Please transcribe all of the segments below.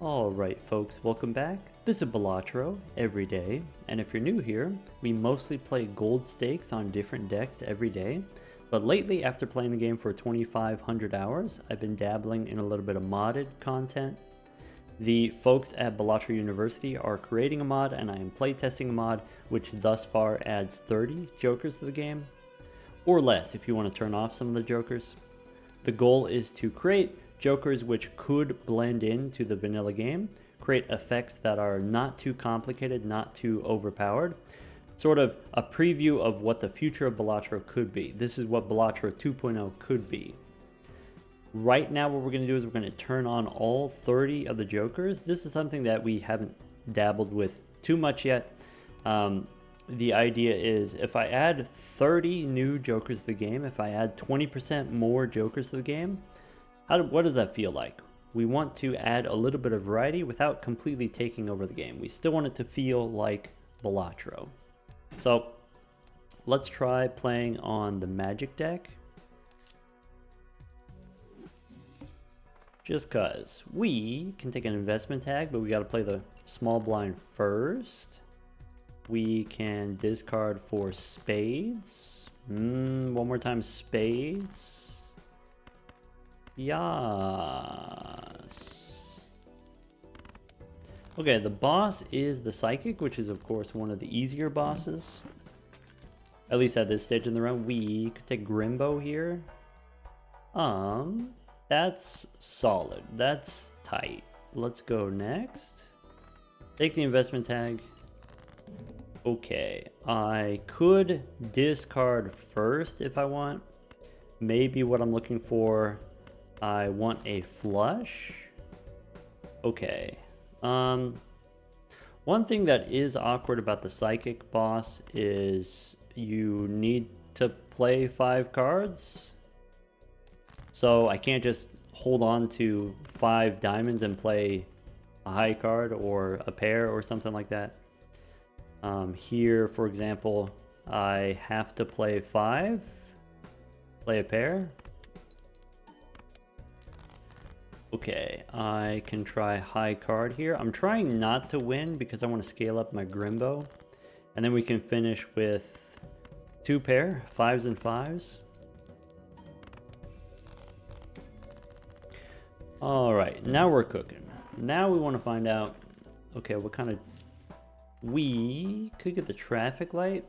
Alright folks, welcome back. This is Balatro Everyday, and if you're new here, we mostly play gold stakes on different decks every day, but lately after playing the game for 2,500 hours, I've been dabbling in a little bit of modded content. The folks at Balatro University are creating a mod, and I am playtesting a mod which thus far adds 30 jokers to the game, or less if you want to turn off some of the jokers. The goal is to create jokers which could blend into the vanilla game, create effects that are not too complicated, not too overpowered, sort of a preview of what the future of Balatro could be. This is what Balatro 2.0 could be. Right now what we're going to do is we're going to turn on all 30 of the jokers. This is something that we haven't dabbled with too much yet. The idea is if I add 30 new jokers to the game, if I add 20% more jokers to the game, what does that feel like? We want to add a little bit of variety without completely taking over the game. We still want it to feel like Balatro. So let's try playing on the Magic deck. Just cause we can take an investment tag, but we got to play the small blind first. We can discard for spades. One more time, spades. Yes. Okay, the boss is the Psychic, which is of course one of the easier bosses. At least at this stage in the run. We could take Grimbo here. That's solid. That's tight. Let's go next. Take the investment tag. Okay, I could discard first if I want. Maybe what I'm looking for, I want a flush. Okay. One thing that is awkward about the Psychic boss is you need to play 5 cards. So I can't just hold on to 5 diamonds and play a high card or a pair or something like that. Here, for example, I have to play 5, play a pair. Okay, I can try high card here. I'm trying not to win because I want to scale up my Grimbo. And then we can finish with 2 pair, 5s and 5s. Alright, now we're cooking. Now we want to find out, okay, what kind of... We could get the traffic light.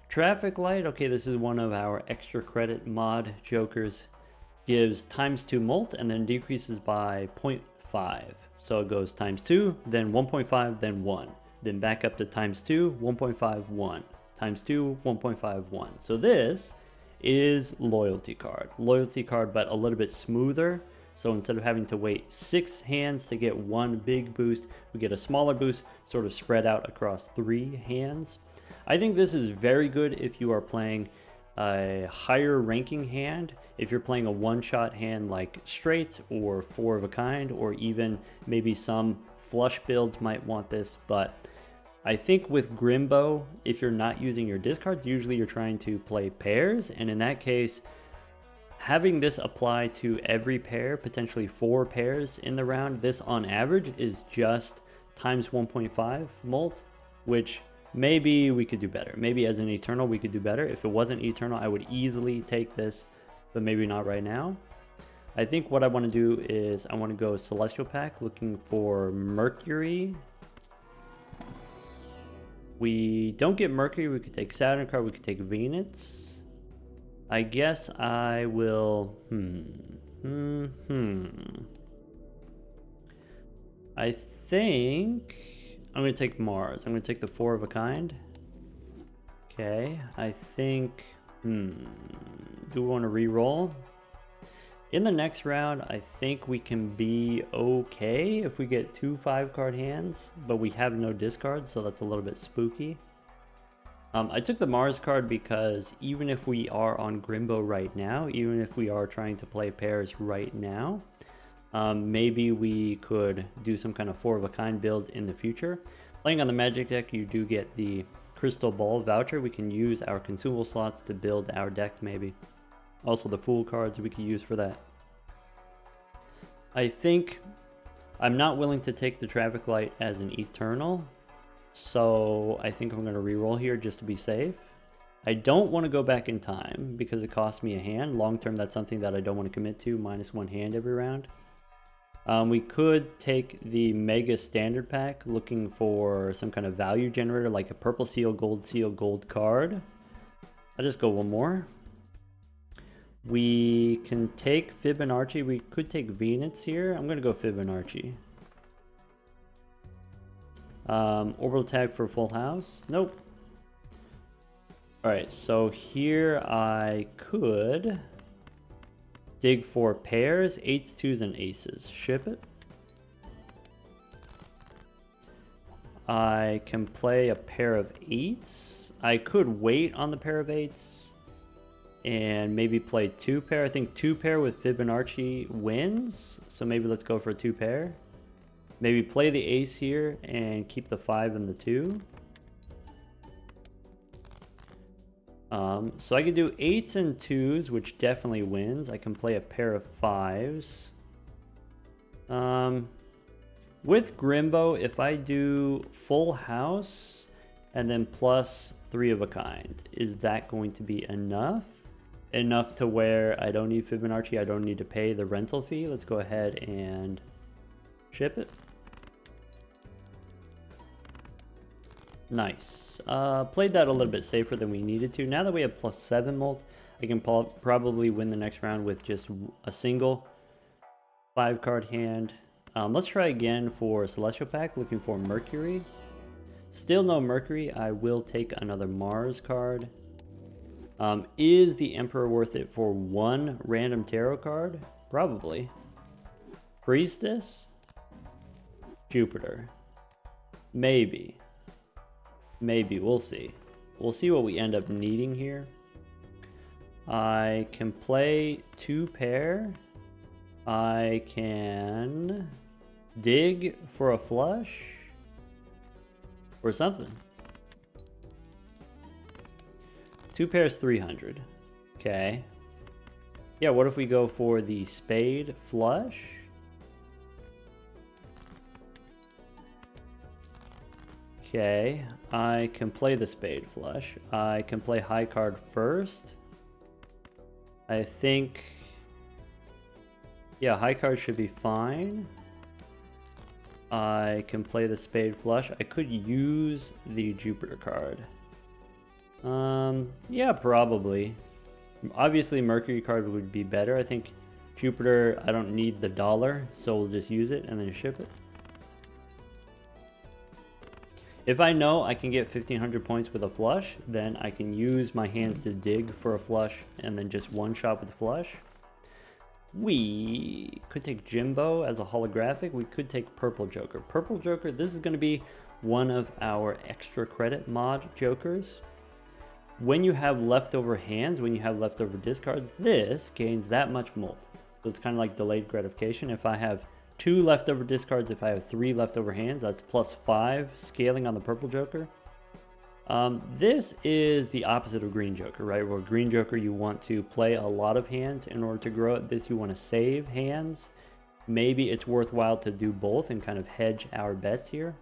Traffic light, okay, this is one of our extra credit mod jokers. Gives ×2 molt and then decreases by 0.5. So it goes ×2, then 1.5, then 1. Then back up to ×2, 1.5, 1. ×2, 1.5, 1. So this is loyalty card. Loyalty card, but a little bit smoother. So instead of having to wait 6 hands to get 1 big boost, we get a smaller boost sort of spread out across 3 hands. I think this is very good if you are playing a higher ranking hand. If you're playing a one-shot hand like straights or 4 of a kind, or even maybe some flush builds might want this, but I think with Grimbo, if you're not using your discards, usually you're trying to play pairs, and in that case, having this apply to every pair, potentially 4 pairs in the round, this on average is just ×1.5 molt, which maybe we could do better. Maybe as an Eternal we could do better. If it wasn't Eternal, I would easily take this, but maybe not right now. I think what I want to do is I want to go Celestial Pack, looking for Mercury. We don't get Mercury, we could take Saturn card, we could take Venus. I guess I will, I think I'm going to take Mars. I'm going to take the 4 of a kind. Okay, I think, do we want to re-roll? In the next round, I think we can be okay if we get 2 5-card hands, but we have no discards, so that's a little bit spooky. I took the Mars card because even if we are on Grimbo right now, even if we are trying to play pairs right now, maybe we could do some kind of 4 of a kind build in the future. Playing on the Magic deck, you do get the Crystal Ball voucher. We can use our consumable slots to build our deck maybe. Also the Fool cards we could use for that. I think I'm not willing to take the traffic light as an eternal, so I think I'm going to reroll here just to be safe. I don't want to go back in time because it costs me a hand. Long term, that's something that I don't want to commit to, -1 hand every round. We could take the Mega Standard Pack looking for some kind of value generator like a purple seal, gold card. I'll just go one more. We can take Fibonacci. We could take Venus here. I'm going to go Fibonacci. Orbital tag for full house. Nope. Alright, so here I could dig for pairs, 8s, 2s, and aces. Ship it. I can play a pair of 8s. I could wait on the pair of 8s and maybe play 2 pair. I think 2 pair with Fibonacci wins, so maybe let's go for a 2 pair. Maybe play the ace here and keep the 5 and the 2. So I could do 8s and 2s, which definitely wins. I can play a pair of 5s. With Grimbo, if I do full house and then plus 3 of a kind, is that going to be enough? Enough to where I don't need Fibonacci, I don't need to pay the rental fee? Let's go ahead and ship it. Nice. Played that a little bit safer than we needed to. Now that we have +7 molt, I can probably win the next round with just a single 5-card hand. Let's try again for Celestial Pack, looking for Mercury. Still no Mercury. I will take another Mars card. Is the Emperor worth it for 1 random tarot card? Probably. Priestess? Jupiter. Maybe. Maybe, we'll see. We'll see what we end up needing here. I can play 2 pair. I can dig for a flush or something. 2 pairs, 300. Okay. Yeah, what if we go for the spade flush? Okay, I can play the spade flush. I can play high card first. I think, yeah, high card should be fine. I can play the spade flush. I could use the Jupiter card. Yeah, probably. Obviously, Mercury card would be better. I think Jupiter, I don't need the dollar, so we'll just use it and then ship it. If I know I can get 1500 points with a flush, then I can use my hands to dig for a flush and then just one shot with the flush. We could take Jimbo as a holographic. We could take Purple Joker. Purple Joker, this is going to be one of our extra credit mod jokers. When you have leftover hands, when you have leftover discards, this gains that much molt. So it's kind of like delayed gratification. If I have 2 leftover discards, if I have 3 leftover hands, that's +5 scaling on the Purple Joker. This is the opposite of Green Joker, right? Where Green Joker, you want to play a lot of hands in order to grow it. This, you want to save hands. Maybe it's worthwhile to do both and kind of hedge our bets here.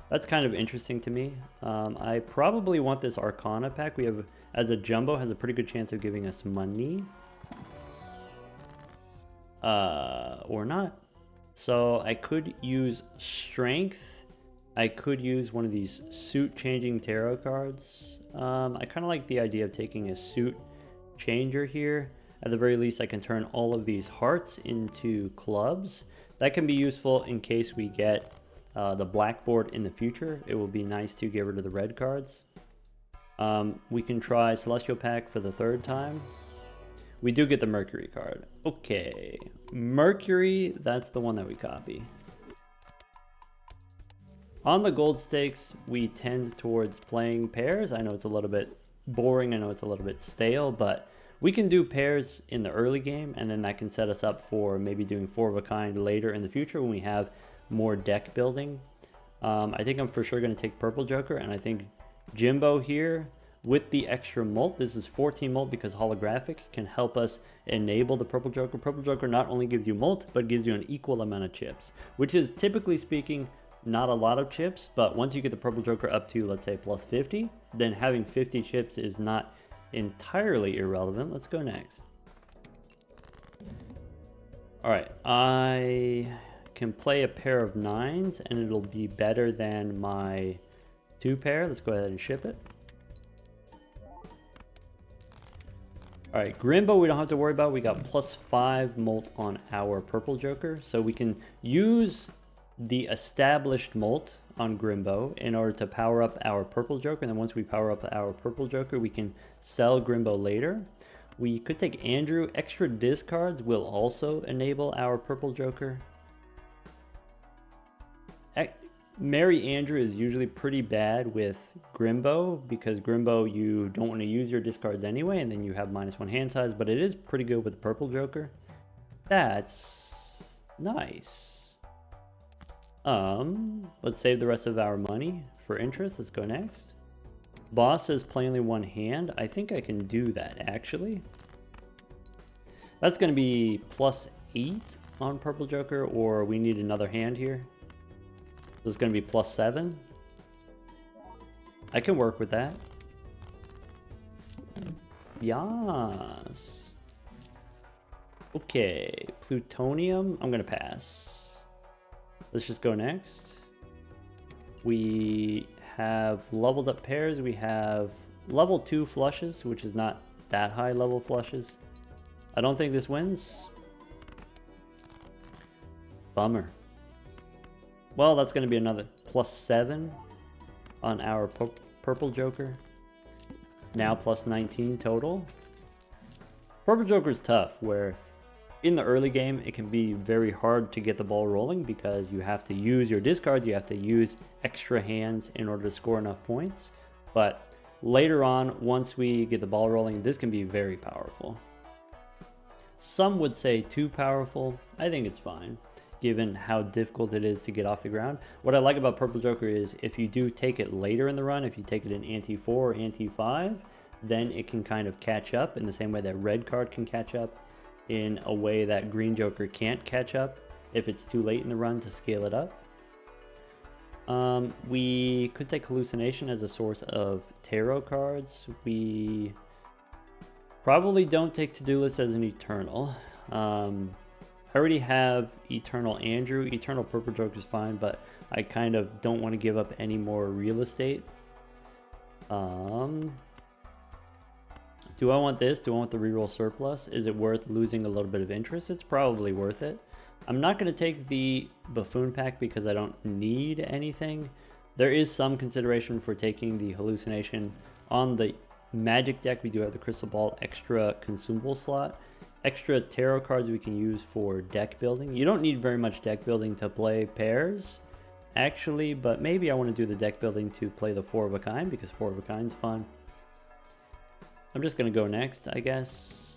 That's kind of interesting to me. I probably want this Arcana pack. We have, as a jumbo, has a pretty good chance of giving us money. Or not. So I could use Strength. I could use one of these suit changing tarot cards. I kind of like the idea of taking a suit changer here. At the very least, I can turn all of these hearts into clubs. That can be useful in case we get the blackboard in the future. It will be nice to get rid of the red cards. We can try Celestial Pack for the 3rd time. We do get the Mercury card. Okay, Mercury, that's the one that we copy. On the gold stakes, we tend towards playing pairs. I know it's a little bit boring, I know it's a little bit stale, but we can do pairs in the early game, and then that can set us up for maybe doing 4 of a kind later in the future when we have more deck building. I think I'm for sure going to take Purple Joker, and I think Jimbo here with the extra molt. This is 14 molt because holographic can help us enable the purple joker. Purple joker not only gives you molt, but gives you an equal amount of chips, which is typically speaking not a lot of chips, but once you get the purple joker up to, let's say, plus 50, then having 50 chips is not entirely irrelevant. Let's go next. All right, I can play a pair of 9s and it'll be better than my 2 pair. Let's go ahead and ship it. All right, Grimbo we don't have to worry about. We got plus 5 molt on our purple joker, so we can use the established molt on Grimbo in order to power up our purple joker, and then once we power up our purple joker, we can sell Grimbo later. We could take Andrew. Extra discards will also enable our purple joker. Marry Andrew is usually pretty bad with Grimbo because Grimbo you don't want to use your discards anyway, and then you have -1 hand size, but it is pretty good with the purple joker. That's nice. Let's save the rest of our money for interest. Let's go next. Boss says play only 1 hand. I think I can do that actually. That's going to be plus 8 on purple joker, or we need another hand here. So it's going to be plus 7. I can work with that. Yes. Okay, plutonium. I'm going to pass. Let's just go next. We have leveled up pairs. We have level 2 flushes, which is not that high level flushes. I don't think this wins. Bummer. Well, that's going to be another plus 7 on our purple joker. Now plus 19 total. Purple joker is tough, where in the early game it can be very hard to get the ball rolling because you have to use your discards, you have to use extra hands in order to score enough points. But later on, once we get the ball rolling, this can be very powerful. Some would say too powerful. I think it's fine, given how difficult it is to get off the ground. What I like about purple joker is if you do take it later in the run, if you take it in ante 4 or ante 5, then it can kind of catch up in the same way that red card can catch up, in a way that green joker can't catch up if it's too late in the run to scale it up. We could take hallucination as a source of tarot cards. We probably don't take to-do list as an eternal. I already have eternal Andrew. Eternal purple joker is fine, but I kind of don't want to give up any more real estate. Do I want this? Do I want the reroll surplus? Is it worth losing a little bit of interest? It's probably worth it. I'm not going to take the buffoon pack because I don't need anything. There is some consideration for taking the hallucination. On the magic deck, we do have the crystal ball extra consumable slot. Extra tarot cards we can use for deck building. You don't need very much deck building to play pairs, actually, but maybe I want to do the deck building to play the 4 of a kind because 4 of a kind is fun. I'm just going to go next, I guess.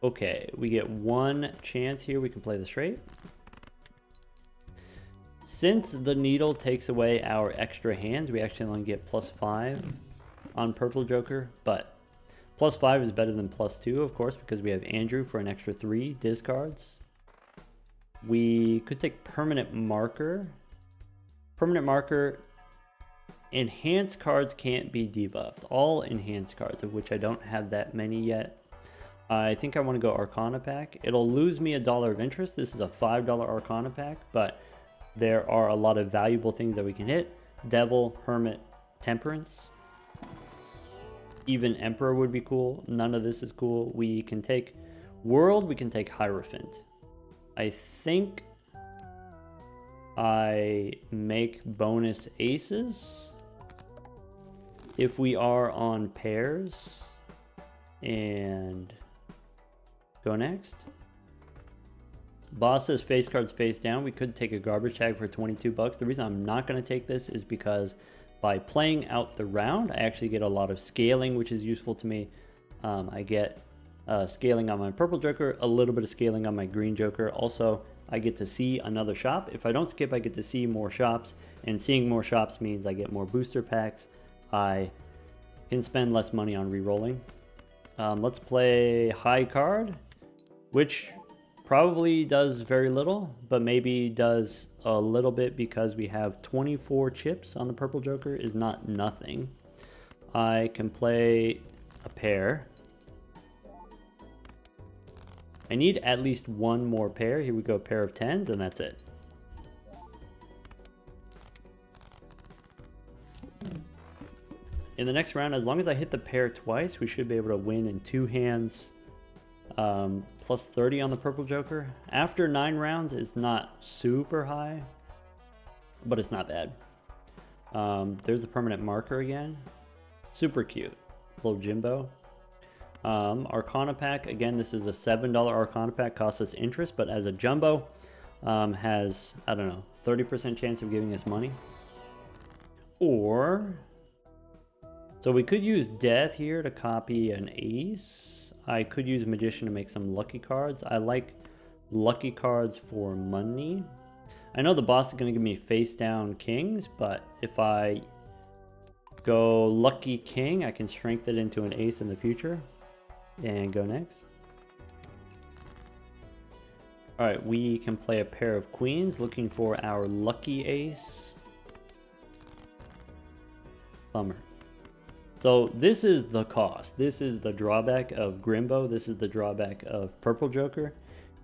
Okay, we get 1 chance here. We can play the straight. Since the needle takes away our extra hands, we actually only get plus 5 on purple joker, but plus 5 is better than plus 2, of course, because we have Andrew for an extra 3 discards. We could take permanent marker. Permanent marker. Enhanced cards can't be debuffed. All enhanced cards, of which I don't have that many yet. I think I want to go Arcana pack. It'll lose me $1 of interest. This is a $5 Arcana pack, but there are a lot of valuable things that we can hit. Devil, Hermit, Temperance. Even Emperor would be cool. None of this is cool. We can take World, we can take Hierophant. I think I make bonus aces if we are on pairs, and go next. Boss says face cards face down. We could take a garbage tag for 22 bucks. The reason I'm not going to take this is because by playing out the round, I actually get a lot of scaling, which is useful to me. I get scaling on my purple joker, a little bit of scaling on my green joker. Also, I get to see another shop. If I don't skip, I get to see more shops, and seeing more shops means I get more booster packs. I can spend less money on re-rolling. Let's play high card, which probably does very little, but maybe does a little bit because we have 24 chips on the purple joker is not nothing. I can play a pair. I need at least one more pair. Here we go, pair of 10s, and that's it. In the next round, as long as I hit the pair twice, we should be able to win in 2 hands. Plus 30 on the purple joker. After 9 rounds, it's not super high, but it's not bad. There's the permanent marker again. Super cute. Little Jimbo. Arcana pack. Again, this is a $7 Arcana pack. Costs us interest, but as a jumbo, has, I don't know, 30% chance of giving us money. Or... so we could use Death here to copy an ace. I could use Magician to make some lucky cards. I like lucky cards for money. I know the boss is going to give me face down kings, but if I go lucky king, I can strengthen it into an ace in the future. And go next. Alright, we can play a pair of queens, looking for our lucky ace. Bummer. So this is the cost. This is the drawback of Grimbo. This is the drawback of Purple Joker.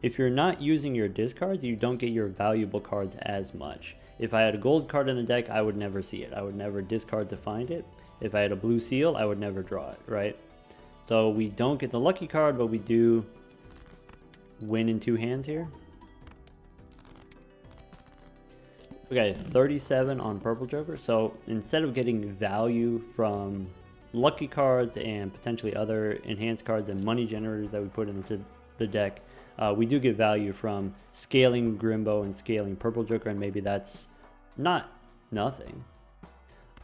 If you're not using your discards, you don't get your valuable cards as much. If I had a gold card in the deck, I would never see it. I would never discard to find it. If I had a blue seal, I would never draw it, right? So we don't get the lucky card, but we do win in 2 hands here. Okay, 37 on Purple Joker. So instead of getting value from lucky cards and potentially other enhanced cards and money generators that we put into the deck, we do get value from scaling Grimbo and scaling Purple Joker, and maybe that's not nothing.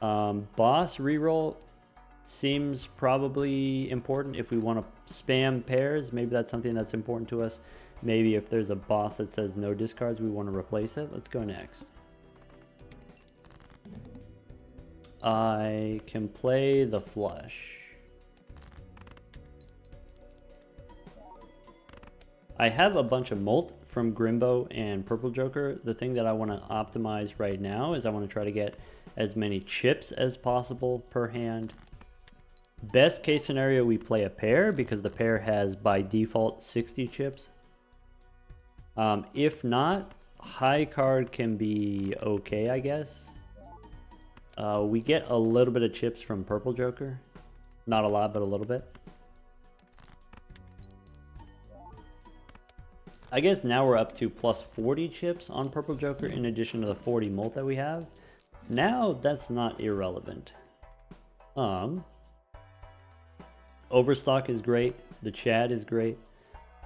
Boss reroll seems probably important if we want to spam pairs. Maybe that's something that's important to us. Maybe if there's a boss that says no discards, we want to replace it. Let's go next. I can play the flush. I have a bunch of molt from Grimbo and Purple Joker. The thing that I want to optimize right now is I want to try to get as many chips as possible per hand. Best case scenario, we play a pair because the pair has by default 60 chips. If not, high card can be okay, I guess. We get a little bit of chips from Purple Joker. Not a lot, but a little bit. I guess now we're up to plus 40 chips on Purple Joker in addition to the 40 molt that we have. Now that's not irrelevant. Overstock is great. The Chad is great.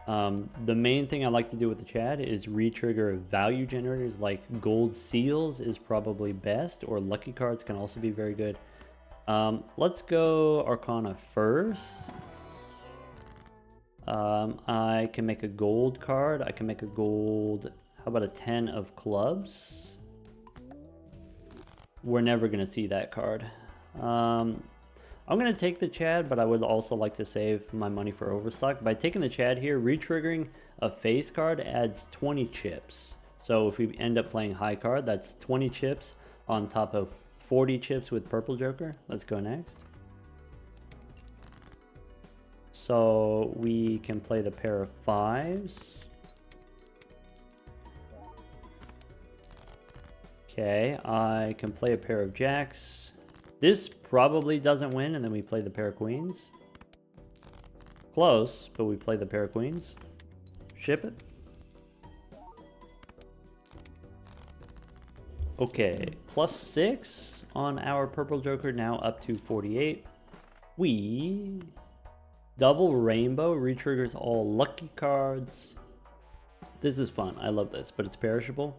The main thing I like to do with the Chad is re-trigger value generators like gold seals is probably best, or lucky cards can also be very good. Let's go Arcana first. I can make a gold card. I can make a gold, how about a 10 of clubs? We're never going to see that card. I'm going to take the Chad, but I would also like to save my money for Overstock. By taking the Chad here, re-triggering a face card adds 20 chips. So if we end up playing high card, that's 20 chips on top of 40 chips with Purple Joker. Let's go next. So we can play the pair of 5s. Okay, I can play a pair of jacks. This probably doesn't win, and then we play the pair of queens. Close, but we play the pair of queens. Ship it. Okay, plus 6 on our Purple Joker, now up to 48. We double rainbow, re-triggers all lucky cards. This is fun, I love this, but it's perishable,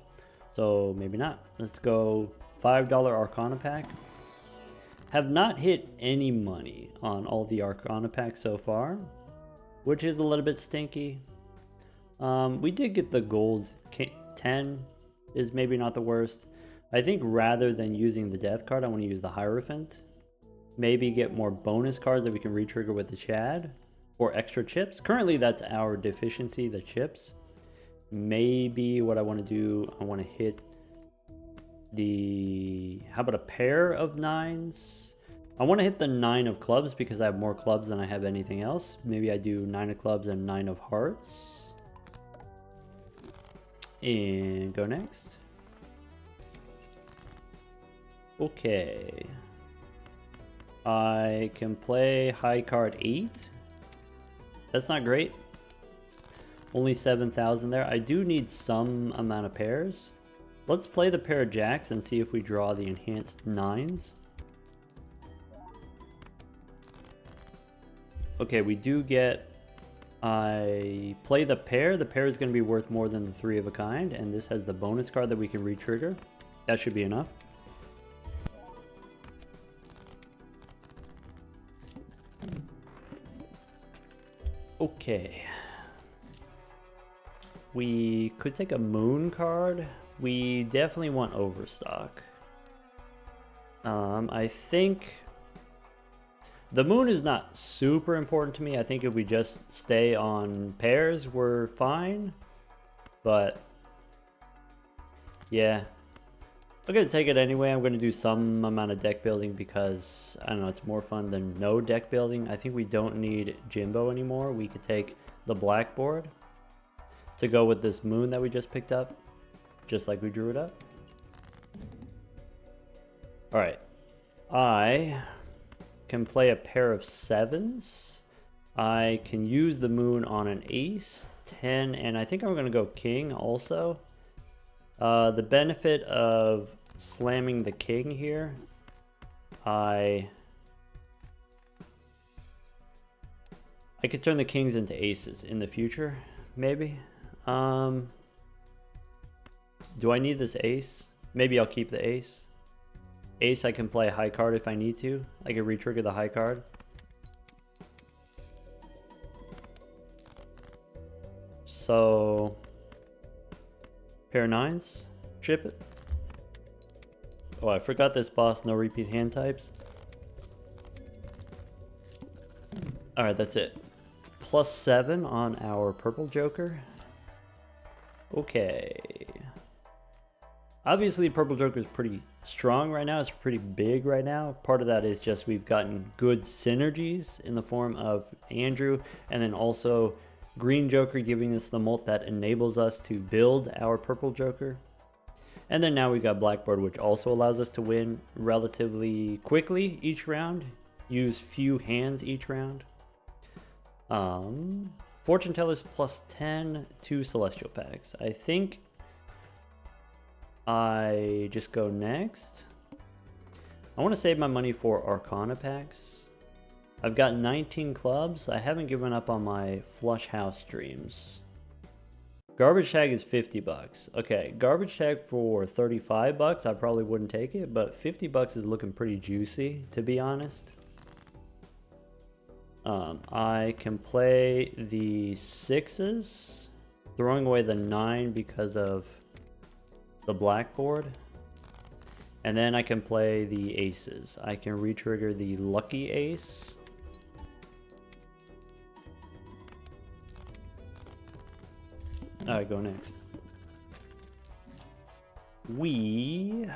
so maybe not. Let's go $5 Arcana pack. Have not hit any money on all the Arcana packs so far, which is a little bit stinky. We did get the gold 10 is maybe not the worst. I think rather than using the death card, I want to use the Hierophant. Maybe get more bonus cards that we can retrigger with the Chad. Or extra chips. Currently, that's our deficiency, the chips. Maybe what I want to do, I want to hit the... How about a pair of 9s? I want to hit the 9 of clubs because I have more clubs than I have anything else. Maybe I do 9 of clubs and 9 of hearts. And go next. Okay. I can play high card 8. That's not great. Only 7,000 there. I do need some amount of pairs. Let's play the pair of jacks and see if we draw the enhanced 9s. Okay, we do get... I play the pair. The pair is going to be worth more than the 3 of a kind. And this has the bonus card that we can retrigger. That should be enough. Okay. We could take a moon card. We definitely want overstock. I think the moon is not super important to me. I think if we just stay on pairs, we're fine. But yeah, I'm gonna take it anyway. I'm gonna do some amount of deck building because I don't know, it's more fun than no deck building. I think we don't need Jimbo anymore. We could take the blackboard to go with this moon that we just picked up, just like we drew it up. All right, I can play a pair of 7s. I can use the moon on an ace, 10, and I think I'm gonna go king also. The benefit of slamming the king here, I could turn the kings into aces in the future, maybe. Do I need this ace? Maybe I'll keep the ace. Ace, I can play a high card if I need to. I can retrigger the high card. So, pair of 9s, chip it. Oh, I forgot this boss, no repeat hand types. Alright, that's it. +7 on our purple joker. Okay. Obviously, purple joker is pretty strong right now. It's pretty big right now. Part of that is just we've gotten good synergies in the form of Andrew, and then also green joker giving us the molt that enables us to build our purple joker. And then now we got blackboard, which also allows us to win relatively quickly each round. Use few hands each round. Fortune tellers +10 to celestial packs. I think I just go next. I want to save my money for arcana packs. I've got 19 clubs. I haven't given up on my flush house dreams. Garbage tag is 50 bucks. Okay, garbage tag for 35 bucks, I probably wouldn't take it, but 50 bucks is looking pretty juicy, to be honest. I can play the 6s, throwing away the 9 because of the blackboard. And then I can play the aces. I can retrigger the lucky ace. Alright, go next. We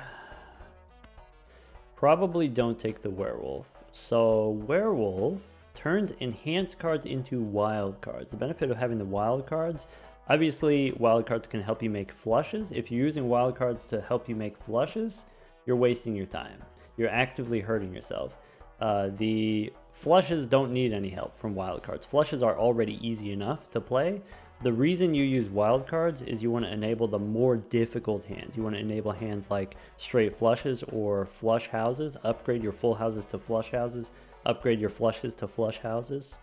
probably don't take the werewolf. So werewolf turns enhanced cards into wild cards. The benefit of having the wild cards, obviously wild cards can help you make flushes. If you're using wild cards to help you make flushes, you're wasting your time. You're actively hurting yourself. The flushes don't need any help from wild cards. Flushes are already easy enough to play. The reason you use wild cards is you want to enable the more difficult hands. You want to enable hands like straight flushes or flush houses. Upgrade your full houses to flush houses. Upgrade your flushes to flush houses.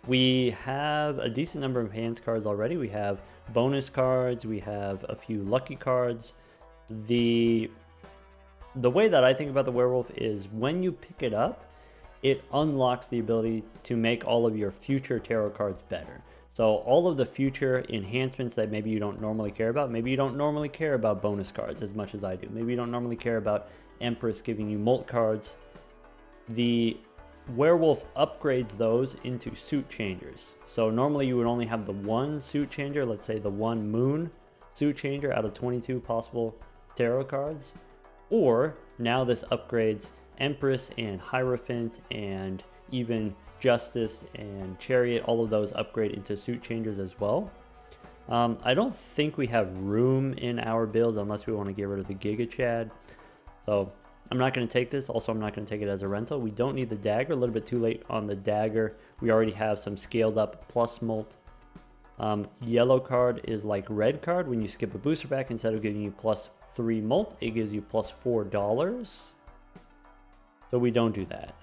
We have a decent number of hands cards already. We have bonus cards. We have a few lucky cards. The way that I think about the werewolf is when you pick it up, it unlocks the ability to make all of your future tarot cards better. So all of the future enhancements that maybe you don't normally care about, maybe you don't normally care about bonus cards as much as I do. Maybe you don't normally care about Empress giving you molt cards. the werewolf upgrades those into suit changers. So normally you would only have the one suit changer, let's say the one moon suit changer out of 22 possible tarot cards. Or now this upgrades Empress and Hierophant and even Justice and Chariot. All of those upgrade into suit changers as well. I don't think we have room in our build unless we want to get rid of the Giga Chad. So I'm not going to take this. Also, I'm not going to take it as a rental. We don't need the dagger. A little bit too late on the dagger. We already have some scaled up plus molt. Yellow card is like red card. When you skip a booster pack, instead of giving you +3 molt, it gives you +4. So we don't do that.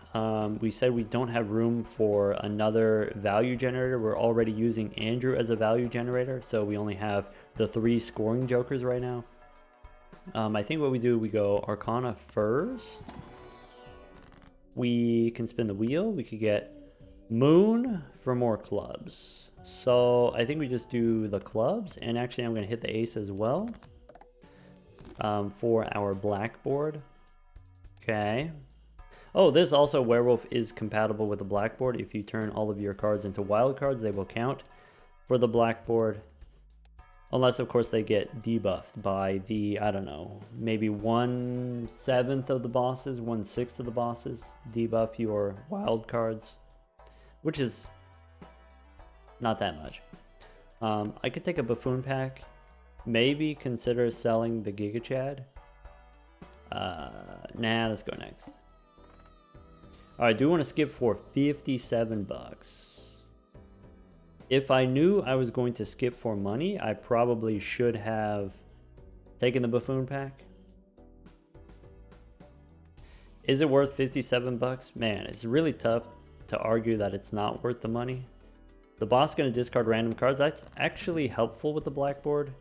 We said we don't have room for another value generator. We're already using Andrew as a value generator, so we only have the 3 scoring jokers right now. I think what we do, we go Arcana first. We can spin the wheel. We could get Moon for more clubs. So I think we just do the clubs, and actually I'm going to hit the ace as well for our blackboard. Okay. Oh, this also werewolf is compatible with the blackboard. If you turn all of your cards into wild cards, they will count for the blackboard. Unless, of course, they get debuffed by the, I don't know, maybe 1/7 of the bosses, 1/6 of the bosses debuff your wild cards, which is not that much. I could take a buffoon pack, maybe consider selling the Giga Chad. Nah, let's go next. All right, I do want to skip for 57 bucks. If I knew I was going to skip for money, I probably should have taken the buffoon pack. Is it worth 57 bucks? Man, it's really tough to argue that it's not worth the money. The boss is going to discard random cards. That's actually helpful with the blackboard.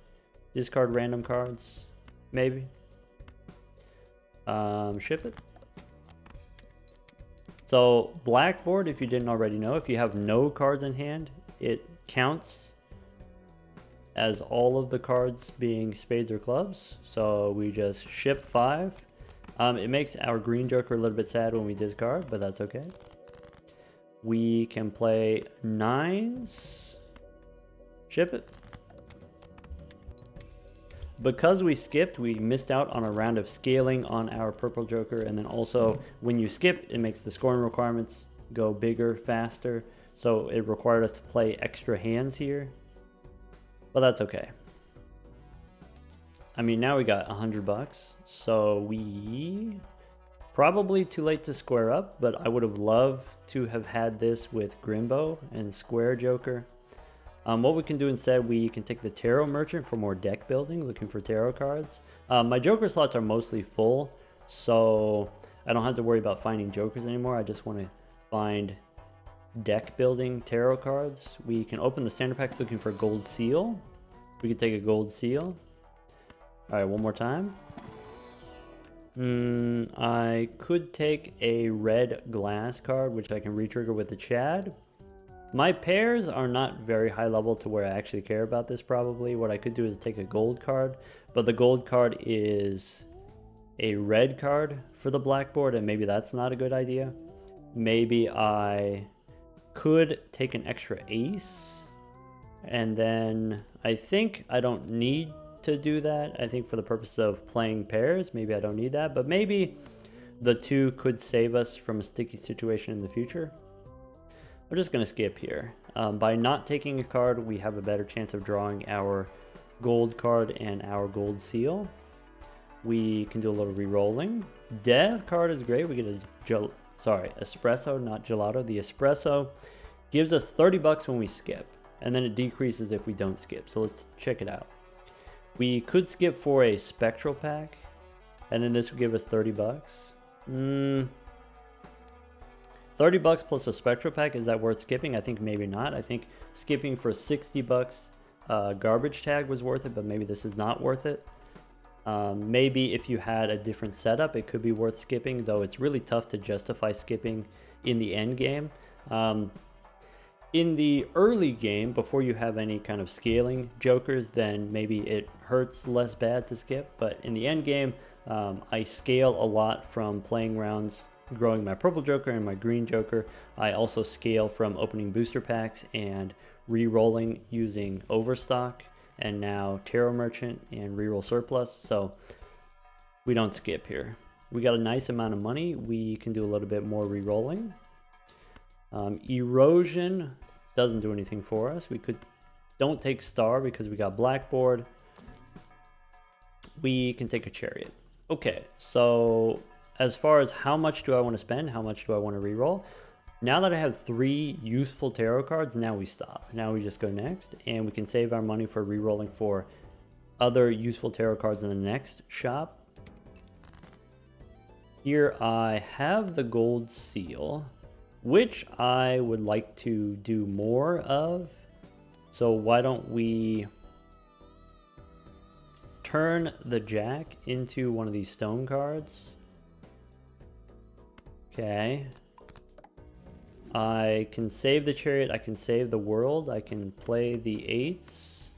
Discard random cards, maybe. Ship it. So blackboard, if you didn't already know, if you have no cards in hand, it counts as all of the cards being spades or clubs. So we just ship 5. It makes our green joker a little bit sad when we discard, but that's okay. We can play 9s. Ship it. Because we skipped, we missed out on a round of scaling on our purple joker, and then also when you skip, it makes the scoring requirements go bigger, faster. So it required us to play extra hands here, but that's okay. I mean, now we got 100 bucks, so we probably too late to square up, but I would have loved to have had this with Grimbo and Square Joker. What we can do instead, we can take the Tarot Merchant for more deck building, looking for tarot cards. My Joker slots are mostly full, so I don't have to worry about finding Jokers anymore. I just want to find deck building tarot cards. We can open the standard packs looking for gold seal. We could take a gold seal. All right, one more time. I could take a red glass card, which I can retrigger with the Chad. My pairs are not very high level to where I actually care about this probably. What I could do is take a gold card, but the gold card is a red card for the blackboard, and maybe that's not a good idea. Maybe I could take an extra ace, and then I think I don't need to do that. I think for the purpose of playing pairs, maybe I don't need that, but maybe the 2 could save us from a sticky situation in the future. We're just going to skip here. By not taking a card, we have a better chance of drawing our gold card and our gold seal. We can do a little re-rolling. Death card is great. We get a espresso, not gelato. The espresso gives us 30 bucks when we skip, and then it decreases if we don't skip. So let's check it out. We could skip for a spectral pack, and then this would give us 30 bucks. 30 bucks plus a spectral pack, is that worth skipping? I think maybe not. I think skipping for 60 bucks garbage tag was worth it, but maybe this is not worth it. Maybe if you had a different setup, it could be worth skipping, though it's really tough to justify skipping in the end game. In the early game, before you have any kind of scaling jokers, then maybe it hurts less bad to skip. But in the end game, I scale a lot from playing rounds growing my purple joker and my green joker. I also scale from opening booster packs and re-rolling using overstock, and now tarot merchant and reroll surplus. So we don't skip here. We got a nice amount of money. We can do a little bit more re-rolling. Erosion doesn't do anything for us. Don't take star because we got blackboard. We can take a chariot. Okay, so as far as how much do I want to spend, how much do I want to reroll? Now that I have 3 useful tarot cards, now we stop. Now we just go next, and we can save our money for rerolling for other useful tarot cards in the next shop. Here I have the gold seal, which I would like to do more of. So why don't we turn the jack into one of these stone cards. Okay. I can save the chariot, I can save the world, I can play the 8s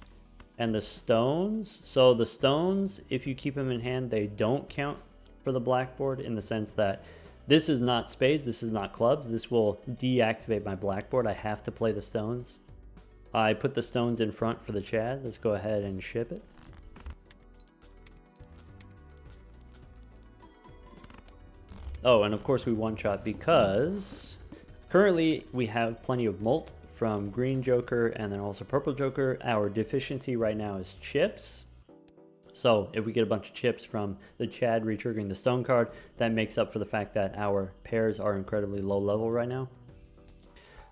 and the stones. So the stones, if you keep them in hand, they don't count for the blackboard, in the sense that this is not spades, this is not clubs. This will deactivate my blackboard. I have to play the stones. I put the stones in front for the Chad. Let's go ahead and ship it. Oh, and of course we one-shot because currently we have plenty of molt from green joker and then also purple joker. Our deficiency right now is chips. So if we get a bunch of chips from the Chad retriggering the stone card, that makes up for the fact that our pairs are incredibly low level right now.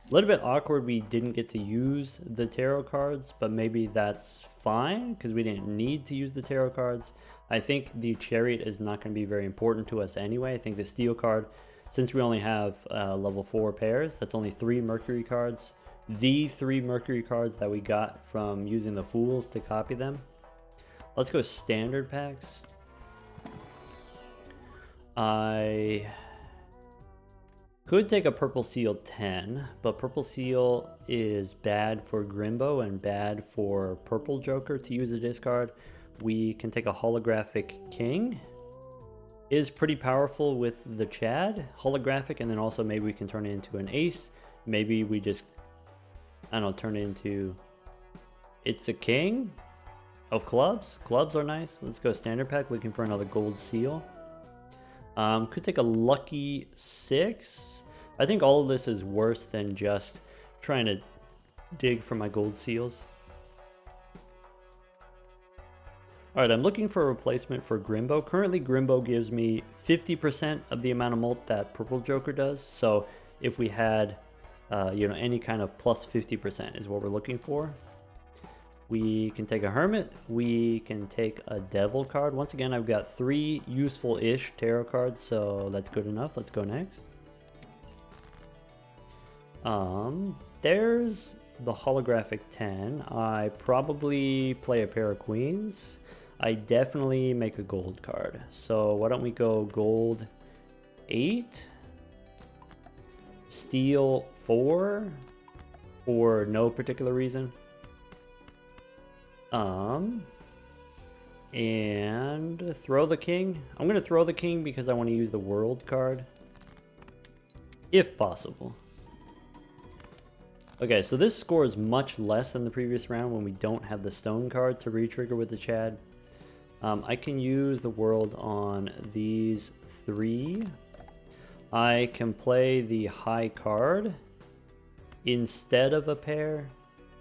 A little bit awkward we didn't get to use the tarot cards, but maybe that's fine because we didn't need to use the tarot cards. I think the chariot is not going to be very important to us anyway. I think the steel card, since we only have level 4 pairs, that's only 3 Mercury cards. The 3 Mercury cards that we got from using the Fools to copy them. Let's go standard packs. I could take a purple seal 10, but purple seal is bad for Grimbo and bad for purple joker to use a discard. We can take a holographic king. Is pretty powerful with the Chad holographic, and then also maybe we can turn it into an ace. Maybe we just, I don't know, turn it into, it's a king of clubs. Clubs are nice. Let's go standard pack, looking for another gold seal. Could take a lucky 6. I think all of this is worse than just trying to dig for my gold seals. Alright, I'm looking for a replacement for Grimbo. Currently, Grimbo gives me 50% of the amount of molt that Purple Joker does. So if we had, any kind of plus 50% is what we're looking for. We can take a Hermit. We can take a Devil card. Once again, I've got 3 useful-ish tarot cards, so that's good enough. Let's go next. There's the holographic 10. I probably play a pair of queens. I definitely make a gold card. So why don't we go gold 8, steel 4, for no particular reason. And throw the king. I'm going to throw the king because I want to use the world card, if possible. Okay, so this score is much less than the previous round when we don't have the stone card to re-trigger with the Chad. I can use the world on these 3. I can play the high card instead of a pair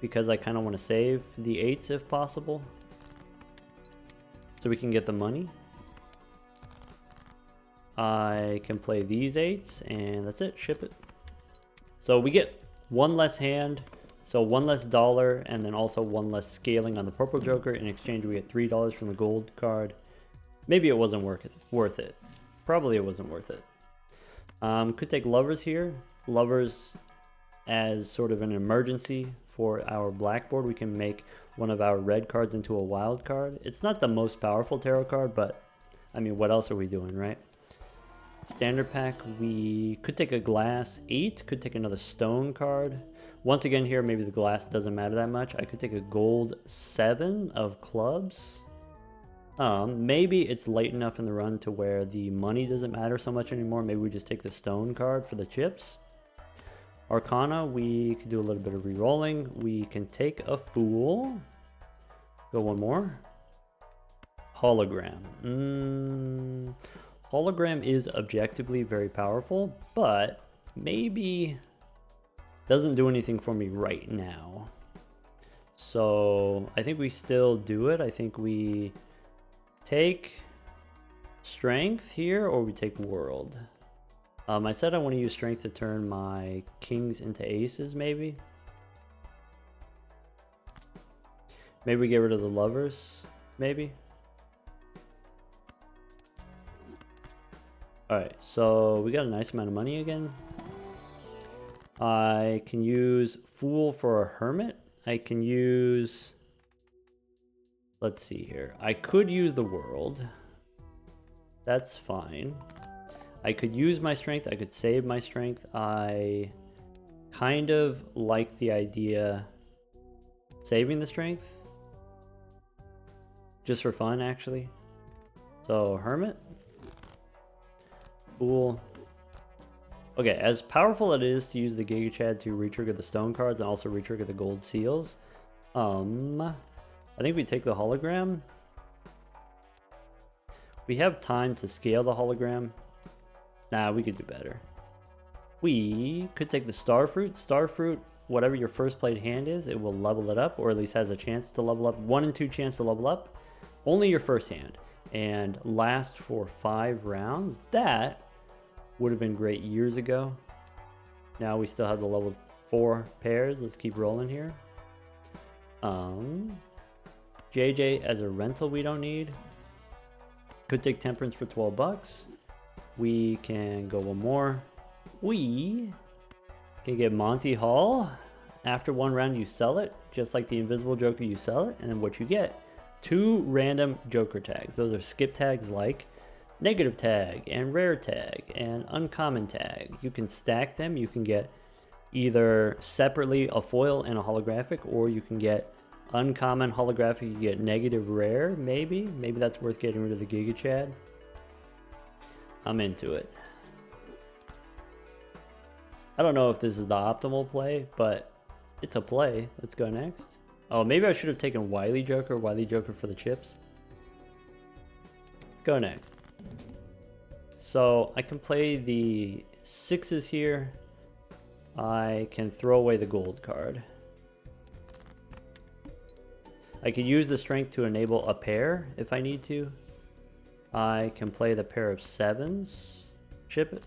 because I kind of want to save the 8s if possible, so we can get the money. I can play these 8s and that's it, ship it. So we get 1 less hand, so 1 less dollar, and then also 1 less scaling on the purple joker. In exchange, we get $3 from the gold card. Maybe it wasn't worth it. Probably it wasn't worth it. Could take lovers here. Lovers as sort of an emergency for our blackboard. We can make one of our red cards into a wild card. It's not the most powerful tarot card, but I mean, what else are we doing, right? Standard pack, we could take a glass 8, could take another stone card. Once again here, maybe the glass doesn't matter that much. I could take a gold 7 of clubs. Maybe it's late enough in the run to where the money doesn't matter so much anymore. Maybe we just take the stone card for the chips. Arcana, we could do a little bit of re-rolling. We can take a fool. Go one more. Hologram. Hologram is objectively very powerful, but maybe doesn't do anything for me right now. So I think we still do it. I think we take strength here, or we take world. I said I want to use strength to turn my kings into aces, maybe. Maybe we get rid of the lovers, maybe. Alright, so we got a nice amount of money again. I can use fool for a hermit. I can use... Let's see here. I could use the world. That's fine. I could use my strength. I could save my strength. I kind of like the idea saving the strength. Just for fun, actually. So, hermit. Cool. Okay, as powerful it is to use the Giga Chad to retrigger the stone cards and also retrigger the gold seals, I think we take the hologram. We have time to scale the hologram. Nah, we could do better. We could take the starfruit. Starfruit, whatever your first played hand is, it will level it up, or at least has a chance to level up. 1 in 2 chance to level up. Only your first hand. And last for 5 rounds. That would have been great years ago. Now we still have the level 4 pairs. Let's keep rolling here. JJ as a rental we don't need. Could take Temperance for 12 bucks. We can go one more. We can get Monty Hall. After 1 round you sell it. Just like the Invisible Joker, you sell it. And then what you get, 2 random Joker tags. Those are skip tags like negative tag and rare tag and uncommon tag. You can stack them. You can get either separately a foil and a holographic, or you can get uncommon holographic, you get negative rare, maybe that's worth getting rid of the Giga Chad. I'm into it. I don't know if this is the optimal play, but it's a play. Let's go next. Oh, maybe I should have taken Wily Joker for the chips. Let's go next. So I can play the 6s here. I can throw away the gold card. I could use the strength to enable a pair if I need to. I can play the pair of 7s. Chip it.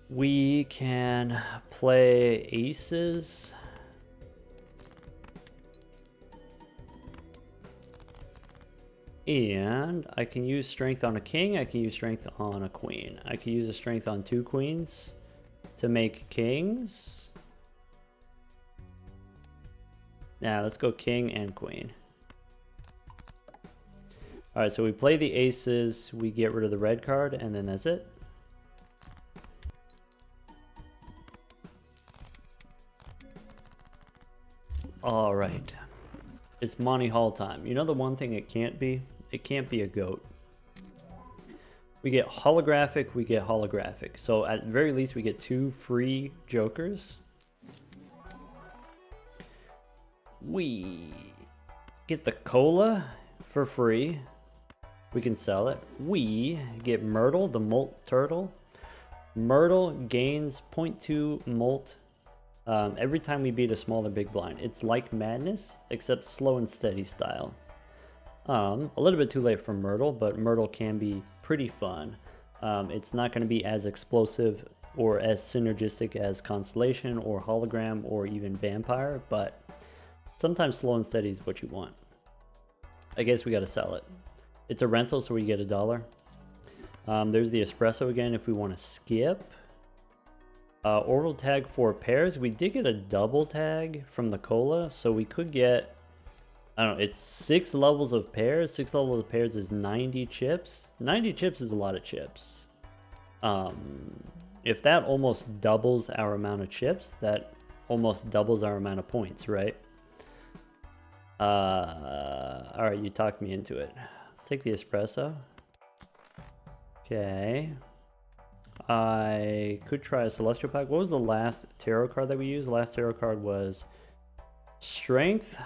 We can play aces. And I can use strength on a king. I can use strength on a queen. I can use a strength on 2 queens to make kings. Now let's go king and queen. Alright, so we play the aces, we get rid of the red card, and then that's it. Alright. It's Monty Hall time. You know the one thing it can't be? It can't be a goat. We get holographic, we get holographic. So at the very least we get 2 free jokers. We get the cola for free. We can sell it. We get Myrtle, the molt turtle. Myrtle gains 0.2 molt every time we beat a small or big blind. It's like Madness, except slow and steady style. A little bit too late for Myrtle, but Myrtle can be pretty fun. It's not going to be as explosive or as synergistic as Constellation or Hologram or even Vampire, but sometimes slow and steady is what you want. I guess we got to sell it. It's a rental, so we get $1. There's the espresso again if we want to skip. Orbital tag for pairs. We did get a double tag from the cola, so we could get, I don't know, it's 6 levels of pairs. 6 levels of pairs is 90 chips. 90 chips is a lot of chips. If that almost doubles our amount of chips, that almost doubles our amount of points, right? All right, you talked me into it. Let's take the espresso. Okay. I could try a celestial pack. What was the last tarot card that we used? The last tarot card was strength.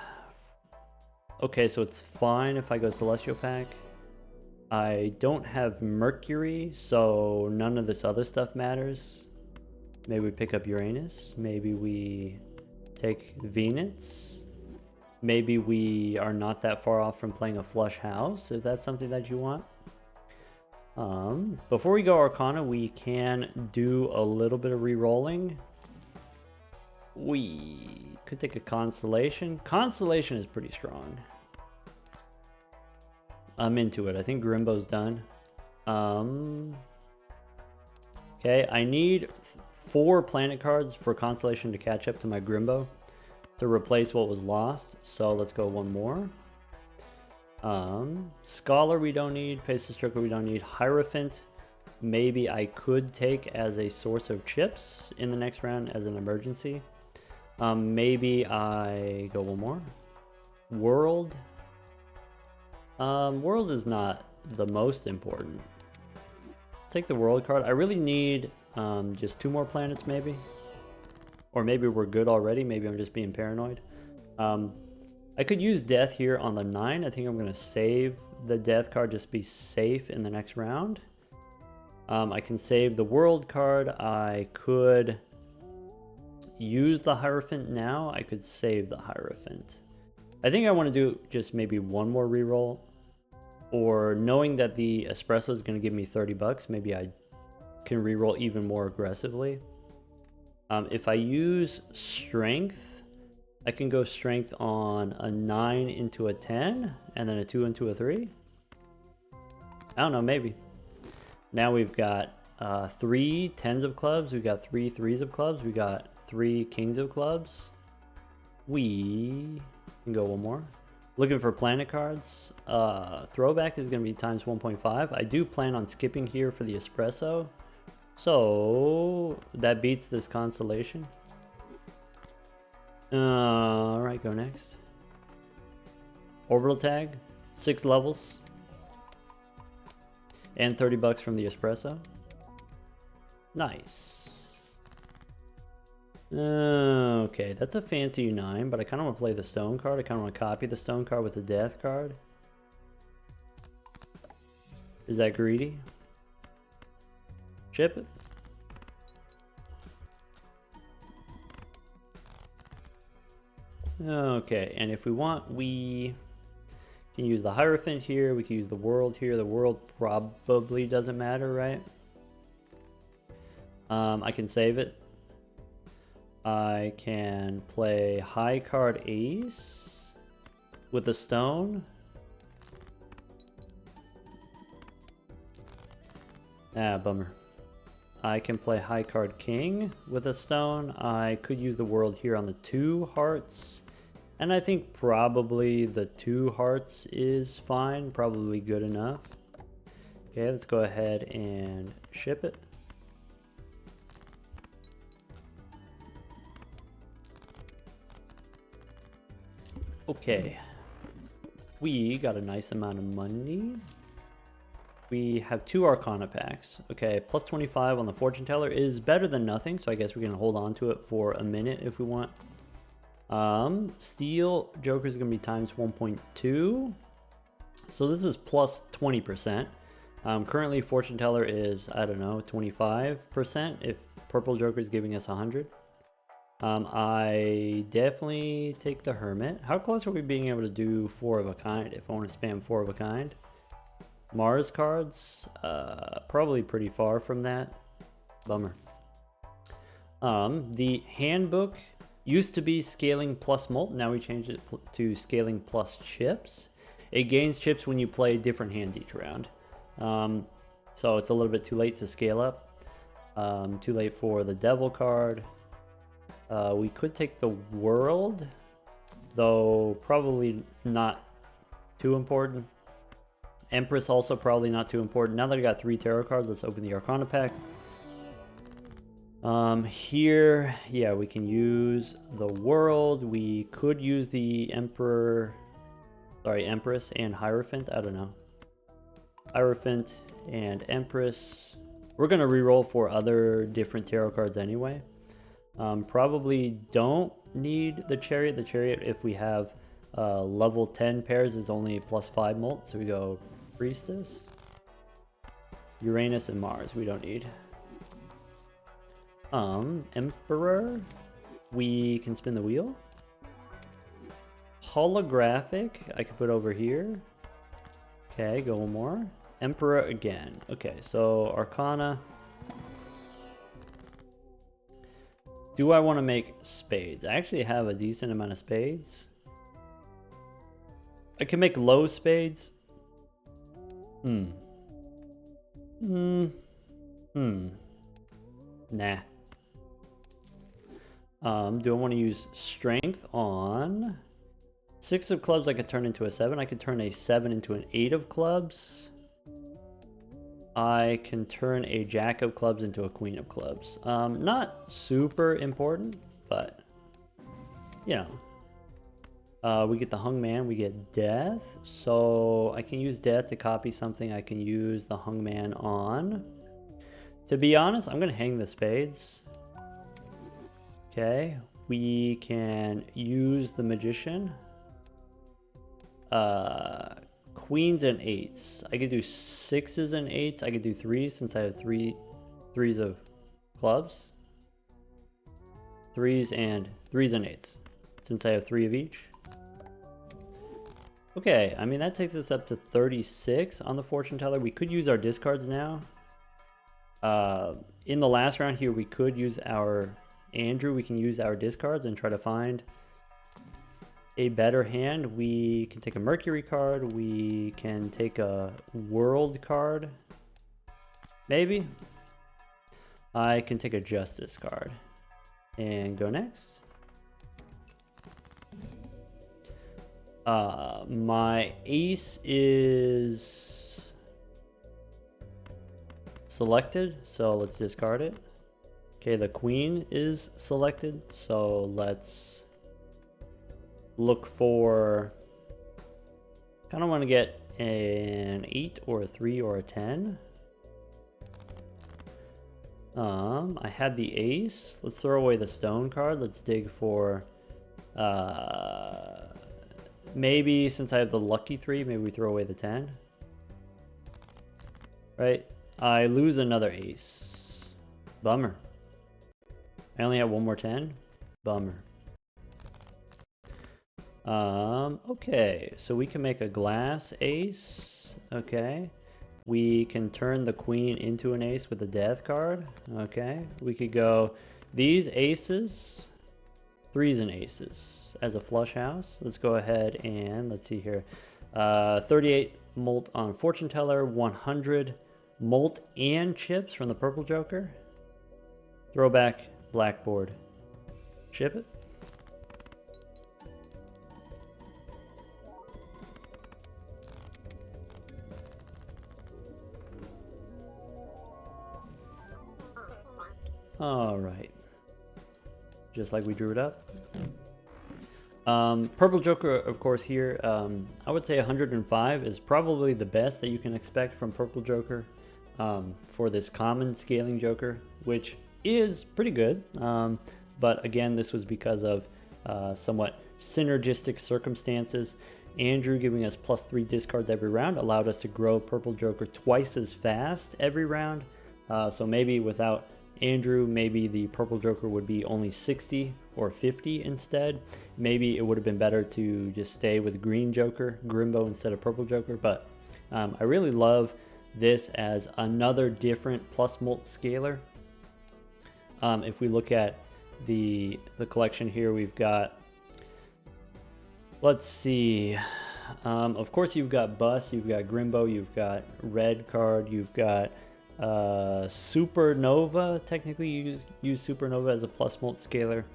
Okay, so it's fine if I go celestial pack. I don't have Mercury, so none of this other stuff matters. Maybe we pick up Uranus. Maybe we take Venus. Maybe we are not that far off from playing a flush house, if that's something that you want. Before we go Arcana, we can do a little bit of re-rolling. We could take a Constellation. Constellation is pretty strong. I'm into it. I think Grimbo's done. Okay, I need 4 planet cards for Constellation to catch up to my Grimbo to replace what was lost. So let's go one more. Scholar we don't need. Paces Joker we don't need. Hierophant maybe I could take as a source of chips in the next round as an emergency. Maybe I go one more. World. World is not the most important. Let's take the world card. I really need just 2 more planets maybe. Or maybe we're good already. Maybe I'm just being paranoid. I could use death here on the 9. I think I'm going to save the death card just to be safe in the next round. I can save the world card. I could use the Hierophant now. I could save the Hierophant. I think I want to do just maybe one more reroll. Or knowing that the espresso is going to give me 30 bucks, maybe I can reroll even more aggressively. If I use strength, I can go strength on a 9 into a 10, and then a 2 into a 3. I don't know, maybe. Now we've got 3 10s of clubs, we've got 3 3s of clubs, we got 3 kings of clubs. We can go one more. Looking for planet cards. Throwback is going to be times 1.5. I do plan on skipping here for the espresso. So that beats this Constellation. Alright, go next. Orbital tag, 6 levels. And 30 bucks from the espresso. Nice. Okay, that's a fancy 9, but I kind of want to play the stone card. I kind of want to copy the stone card with the death card. Is that greedy? Chip it. Okay, and if we want, we can use the Hierophant here. We can use the world here. The world probably doesn't matter, right? I can save it. I can play high card ace with a stone. Ah, bummer. I can play high card king with a stone. I could use the world here on the 2 hearts. And I think probably the 2 hearts is fine, probably good enough. Okay, let's go ahead and ship it. Okay, we got a nice amount of money. We have 2 Arcana packs. Okay, plus 25 on the Fortune Teller is better than nothing, so I guess we can hold on to it for a minute if we want. Steel Joker is going to be times 1.2. So this is plus 20%. Currently Fortune Teller is, I don't know, 25% if Purple Joker is giving us 100. I definitely take the Hermit. How close are we being able to do 4 of a kind if I want to spam 4 of a kind? Mars cards, probably pretty far from that. Bummer. The handbook used to be scaling plus mult. Now we changed it to scaling plus chips. It gains chips when you play different hands each round. So it's a little bit too late to scale up. Too late for the devil card. We could take the world, though probably not too important. Empress also probably not too important. Now that I got 3 tarot cards, let's open the Arcana pack. Here, yeah, we can use the world. We could use the Emperor Sorry, Empress and Hierophant. I don't know. Hierophant and Empress. We're going to reroll for other different tarot cards anyway. Probably don't need the Chariot. The Chariot, if we have level 10 pairs, is only +5 molt. So we go Priestess, Uranus, and Mars. We don't need. Emperor. We can spin the wheel. Holographic, I can put over here. Okay, go one more. Emperor again. Okay, so Arcana. Do I want to make spades? I actually have a decent amount of spades. I can make low spades. Nah. Do I want to use strength on 6 of clubs? I could turn into a 7. I could turn a 7 into an 8 of clubs. I can turn a jack of clubs into a queen of clubs. Not super important, but you know. We get the hung man, we get death. So I can use death to copy something. I can use the hung man on. To be honest, I'm gonna hang the spades. Okay, we can use the magician. Queens and 8s. I could do 6s and 8s. I could do 3s since I have 3s of clubs. 3s and 8s since I have 3 of each. Okay, I mean that takes us up to 36 on the fortune teller. We could use our discards now. In the last round here, we could use our Andrew. We can use our discards and try to find a better hand. We can take a Mercury card. We can take a World card. Maybe. I can take a Justice card. And go next. My ace is selected, so let's discard it. Okay, the queen is selected, so let's look for, kind of want to get an 8 or a 3 or a 10. I had the ace. Let's throw away the stone card. Let's dig for, maybe since I have the lucky 3, maybe we throw away the 10. Right? I lose another ace. Bummer. I only have one more 10. Bummer. Okay, so we can make a glass ace. Okay. We can turn the queen into an ace with the death card. Okay. We could go these aces, 3s and aces as a flush house. Let's go ahead and let's see here. 38 molt on fortune teller, 100 molt and chips from the purple joker. Throwback blackboard. Ship it. All right. Just like we drew it up. Purple Joker, of course, here. I would say 105 is probably the best that you can expect from Purple Joker for this common scaling Joker, which is pretty good. But again, this was because of somewhat synergistic circumstances. Andrew giving us +3 discards every round allowed us to grow Purple Joker twice as fast every round. So maybe without Andrew, maybe the Purple Joker would be only 60 or 50 instead. Maybe it would have been better to just stay with Green Joker, Grimbo, instead of Purple Joker. But I really love this as another different plus molt scaler. If we look at the collection here, we've got, let's see, of course you've got Bus, you've got Grimbo, you've got Red card, you've got Supernova. Technically you use Supernova as a plus molt scaler.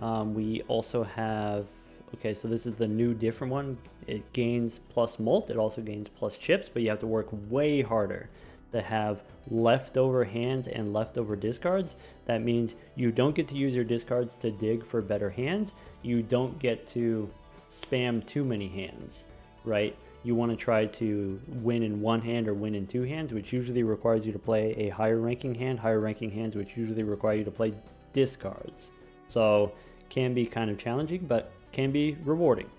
We also have, okay, so this is the new different one. It gains plus molt, it also gains plus chips, but you have to work way harder to have leftover hands and leftover discards. That means you don't get to use your discards to dig for better hands. You don't get to spam too many hands. right? You want to try to win in one hand or win in two hands, which usually requires you to play a higher ranking hand. Higher ranking hands, which usually require you to play discards. So can be kind of challenging, but can be rewarding.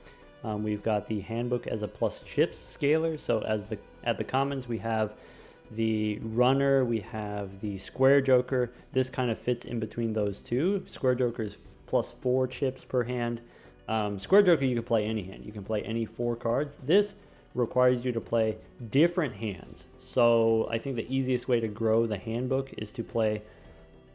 We've got the handbook as a plus chips scaler. So as at the commons, we have the runner, we have the square joker. This kind of fits in between those two. Square joker is plus 4 chips per hand. Square joker, you can play any hand. You can play any 4 cards. This requires you to play different hands. So I think the easiest way to grow the handbook is to play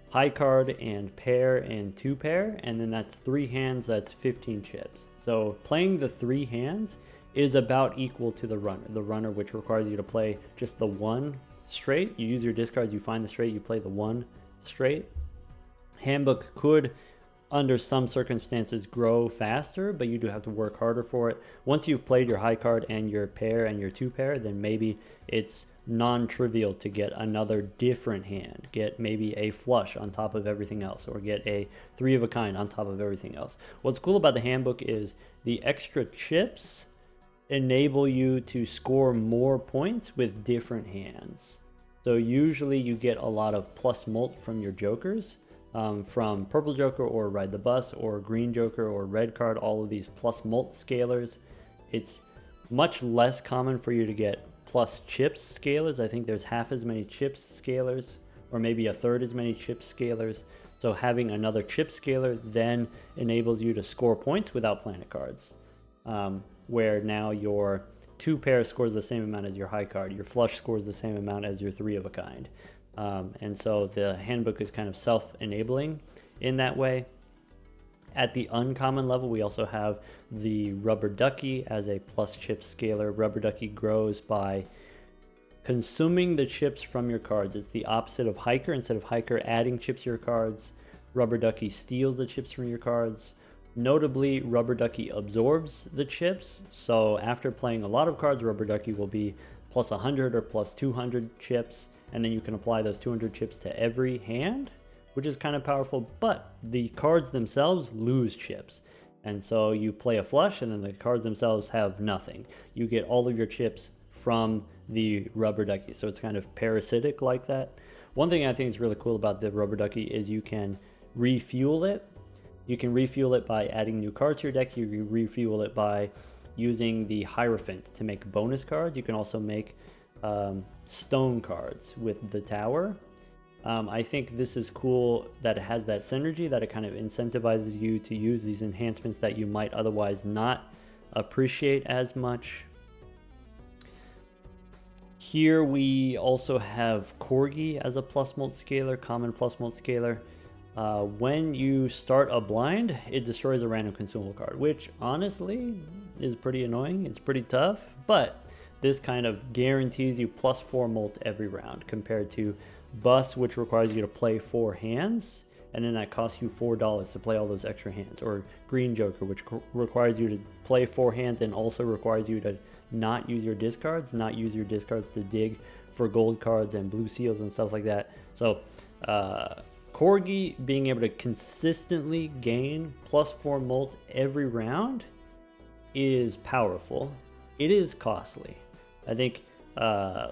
high card and pair and 2 pair, and then that's 3 hands, that's 15 chips. So playing the 3 hands is about equal to the runner, which requires you to play just the 1 straight. You use your discards, you find the straight, you play the 1 straight. Handbook could, under some circumstances, grow faster, but you do have to work harder for it. Once you've played your high card and your pair and your 2 pair, then maybe it's non-trivial to get another different hand, get maybe a flush on top of everything else, or get a 3 of a kind on top of everything else. What's cool about the handbook is the extra chips enable you to score more points with different hands. So usually you get a lot of plus mult from your jokers, from purple joker or ride the bus or green joker or red card, all of these plus mult scalers. It's much less common for you to get plus chips scalers. I think there's half as many chips scalers, or maybe a third as many chips scalers. So having another chip scaler then enables you to score points without planet cards, where now your 2 pair scores the same amount as your high card, your flush scores the same amount as your 3 of a kind. And so the handbook is kind of self-enabling in that way. At the uncommon level, we also have the rubber ducky as a plus chip scaler. Rubber ducky grows by consuming the chips from your cards. It's the opposite of hiker. Instead of hiker adding chips to your cards, rubber ducky steals the chips from your cards. Notably, rubber ducky absorbs the chips. So after playing a lot of cards, rubber ducky will be plus 100 or plus 200 chips. And then you can apply those 200 chips to every hand, which is kind of powerful, but the cards themselves lose chips. And so you play a flush and then the cards themselves have nothing. You get all of your chips from the rubber ducky. So it's kind of parasitic like that. One thing I think is really cool about the rubber ducky is you can refuel it. You can refuel it by adding new cards to your deck. You can refuel it by using the Hierophant to make bonus cards. You can also make stone cards with the tower. I think this is cool that it has that synergy, that it kind of incentivizes you to use these enhancements that you might otherwise not appreciate as much. Here we also have Corgi as a plus mult scaler, common plus mult scaler. When you start a blind, it destroys a random consumable card, which honestly is pretty annoying. It's pretty tough, but this kind of guarantees you plus 4 mult every round, compared to Bus, which requires you to play 4 hands, and then that costs you $4 to play all those extra hands. Or Green Joker, which requires you to play 4 hands and also requires you to not use your discards, to dig for gold cards and blue seals and stuff like that. So Corgi being able to consistently gain plus 4 mult every round is powerful. It is costly. I think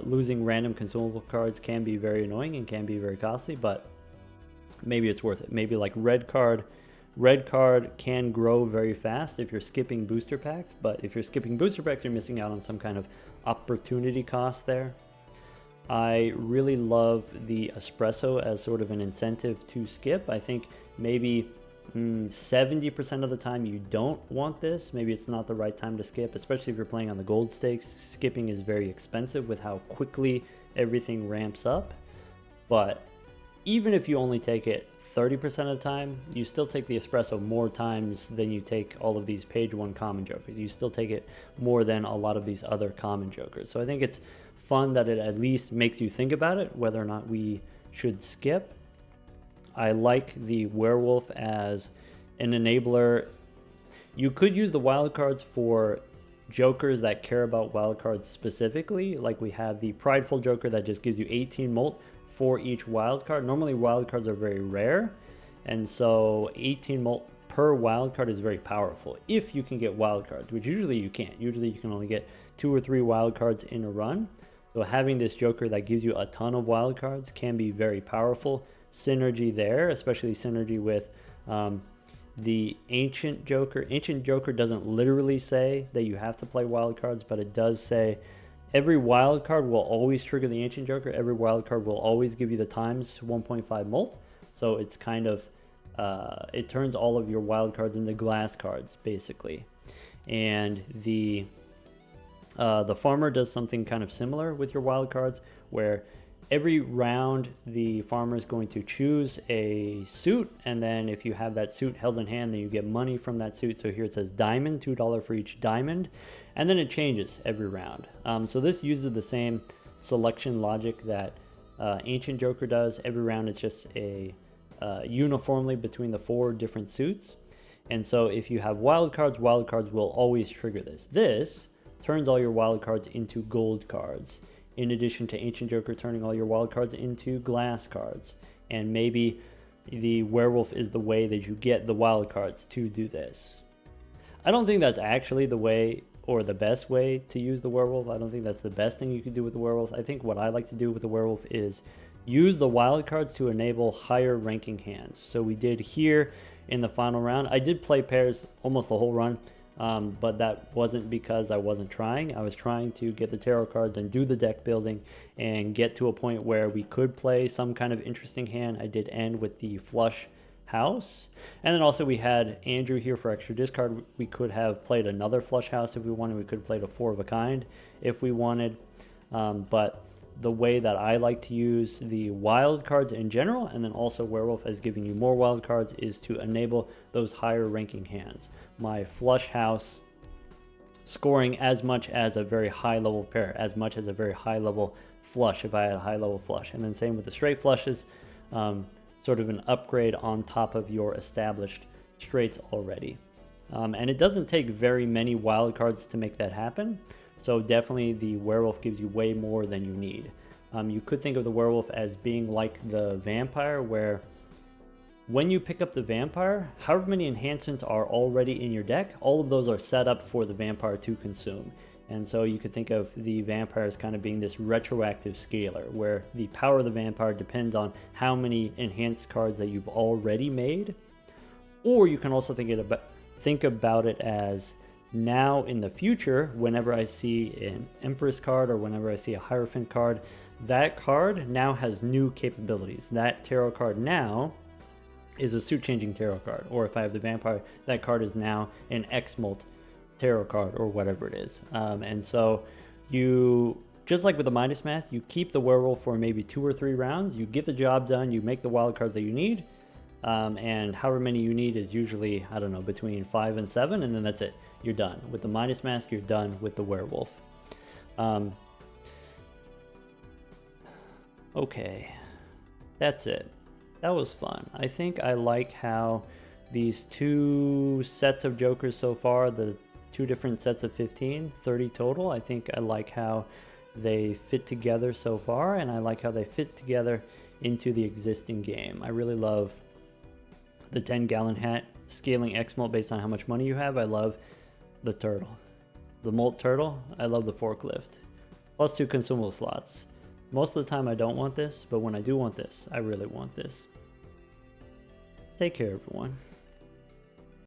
losing random consumable cards can be very annoying and can be very costly, but maybe it's worth it. Maybe like red card can grow very fast if you're skipping booster packs, but if you're skipping booster packs, you're missing out on some kind of opportunity cost there. I really love the espresso as sort of an incentive to skip. I think maybe 70% of the time you don't want this. Maybe it's not the right time to skip, especially if you're playing on the gold stakes. Skipping is very expensive with how quickly everything ramps up. But even if you only take it 30% of the time, you still take the espresso more times than you take all of these page 1 common jokers. You still take it more than a lot of these other common jokers. So I think it's fun that it at least makes you think about it, whether or not we should skip. I like the werewolf as an enabler. You could use the wildcards for jokers that care about wildcards specifically. Like we have the prideful joker that just gives you 18 mult for each wildcard. Normally wildcards are very rare, and so 18 mult per wild card is very powerful if you can get wild cards, which usually you can't. Usually you can only get 2 or 3 wild cards in a run. So having this Joker that gives you a ton of wild cards can be very powerful. Synergy there, especially synergy with the Ancient Joker. Ancient Joker doesn't literally say that you have to play wild cards, but it does say every wild card will always trigger the Ancient Joker. Every wild card will always give you the times 1.5 molt. So it's kind of, it turns all of your wild cards into glass cards, basically. And the farmer does something kind of similar with your wild cards, where every round the farmer is going to choose a suit, and then if you have that suit held in hand, then you get money from that suit. So here it says diamond, $2 for each diamond, and then it changes every round. So this uses the same selection logic that Ancient Joker does. Every round it's just a uniformly between the 4 different suits. And so if you have wild cards will always trigger this. This turns all your wild cards into gold cards, in addition to Ancient Joker turning all your wild cards into glass cards. And maybe the werewolf is the way that you get the wild cards to do this. I don't think that's actually the way or the best way to use the werewolf. I don't think that's the best thing you can do with the werewolf. I think what I like to do with the werewolf is use the wild cards to enable higher ranking hands. So we did here in the final round. I did play pairs almost the whole run. But that wasn't because I wasn't trying. I was trying to get the tarot cards and do the deck building and get to a point where we could play some kind of interesting hand. I did end with the flush house. And then also we had Andrew here for extra discard. We could have played another flush house if we wanted. We could have played a 4 of a kind if we wanted. But the way that I like to use the wild cards in general, and then also werewolf as giving you more wild cards, is to enable those higher ranking hands. My flush house scoring as much as a very high level pair, as much as a very high level flush if I had a high level flush. And then same with the straight flushes, sort of an upgrade on top of your established straights already. And it doesn't take very many wild cards to make that happen. So definitely the werewolf gives you way more than you need. You could think of the werewolf as being like the vampire, where when you pick up the vampire, however many enhancements are already in your deck, all of those are set up for the vampire to consume. And so you could think of the vampire as kind of being this retroactive scaler, where the power of the vampire depends on how many enhanced cards that you've already made. Or you can also think about it as, now in the future, whenever I see an Empress card or whenever I see a Hierophant card, that card now has new capabilities. That tarot card now is a suit changing tarot card. Or if I have the vampire, that card is now an X-Molt tarot card or whatever it is. And so you, just like with the Midas Mask, you keep the werewolf for maybe 2 or 3 rounds, you get the job done, you make the wild cards that you need, and however many you need is usually, I don't know, between 5 and 7, and then that's it. You're done. With the Midas Mask, you're done with the werewolf. Okay, that's it. That was fun. I think I like how these 2 sets of Jokers so far, the 2 different sets of 15, 30 total, I think I like how they fit together so far, and I like how they fit together into the existing game. I really love the 10-gallon hat, scaling X-Molt based on how much money you have. I love the turtle. The Molt turtle, I love the forklift. Plus 2 consumable slots. Most of the time I don't want this, but when I do want this, I really want this. Take care, everyone.